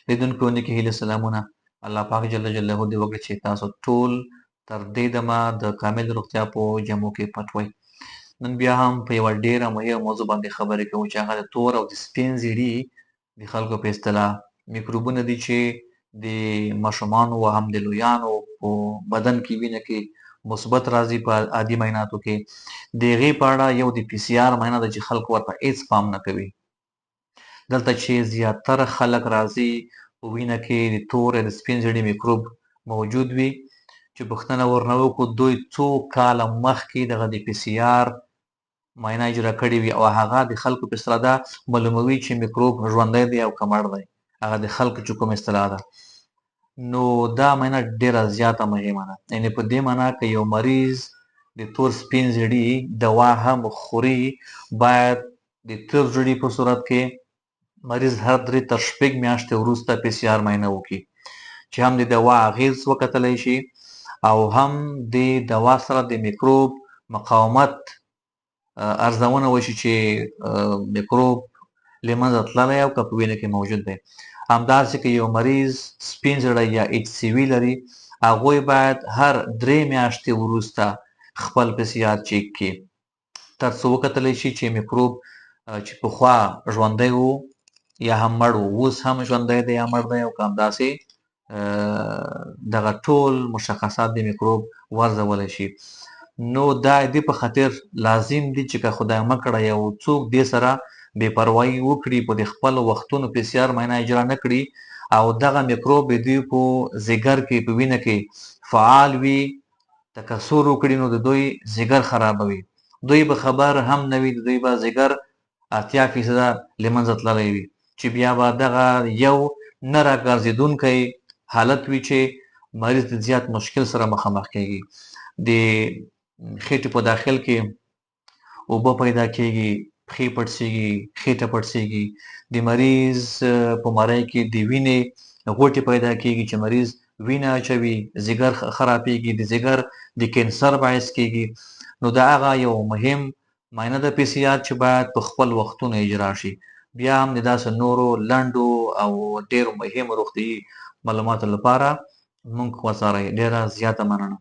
لیدونکو نکي هیله سلامونه. الله پاک جل جلاله دې وکړي چې تاسو ټول تر دې دمه د کامل روغتیا په جامو کې پټ وئ. نن بیا هم په یوه ډېره مهمه موضوع باندې خبرې کوو چې هغه د تور او د سپین زیړي د خلکو په اصطلاح میکروبونه دي چې د ماشومانو او هم د لویانو په بدن کې وینه کې مثبت راځي په عادي معایناتو کې. د هغې په اړه یو د پی سی آر معاینه ده چې خلک ورته هېڅ پام نه کوي. دلته چې زیاتره خلک راځي په وینه کې د تور یا د سپین زیړي میکروب موجود وي، چې پوښتنه ورنه وکړو دوی څو کاله مخکې دغه د پی سی آر معاینه اجرا کړې وي او هغه د خلکو په اصطلاح دا معلوموي چې میکروب ژوندی دی او که مړ دی. هغه د خلکو چې کوم اصطلاح ده، نو دا معاینه ډېره زیاته مهمه ده. یعنې په دې معنا که یو مریض د تور سپین زیړي دوا هم خوري، باید د تور زیړي په صورت کې مریض هر 3 تر 6 میاشتې وروسته پی سی آر معاینه وکړي چې هم د دوا اغېز وکتلی شي او هم د دوا سره د میکروب مقاومت ارزونه وشي چې میکروب له منځه تللی او که په وینه کې موجود دی. همداسې که یو مریض سپین زیړی یا ایچ سی وي لري، هغوی باید هر 3 میاشتې وروسته خپل پی سی آر چیک کړي تر څو وکتلی شي چې میکروب چې پخوا ژوندی و یا هم مړ و، اوس هم ژوندی دی یا مړ دی، او که همداسې دغه ټول مشخصات د میکروب وارزولی شي. نو دا دې په خاطر لازم دي چې که خدای مه کړه یو څوک دې سره بې پروایي وکړي، په د خپلو وختونو پی سی آر معاینه اجرا نه کړي او دغه میکروب د دوی په ځیګر کې په وینه کې فعال وي، تکثر وکړي، نو د دوی ځیګر خرابوي. دوی به خبر هم نه وي، د دوی به ځیګر 80% له منځه تللی وي، چې بیا به دغه یو نه راګرځېدونکی حالت وي چې مریض د زیات مشکل سره مخامخ کیږي. د خېټې په داخل کې اوبه پیدا کیږي، پښې پړسېږي، خېټه پړسېږي، د مریض په مرۍ کې د وینې غوټې پیدا کیږي چې مریض وینه اچوي، ځیګر خرابېږي، د ځیګر د کینسر باعث کیږي. نو دا هغه یو مهم معاینه ده پی سی آر چې باید په خپل وختونو اجرا شي. بیا هم د داسې نورو لنډو او ډېرو مهمو روغتیایي معلوماتو لپاره موږ وڅارئ. ډېره زیاته مننه.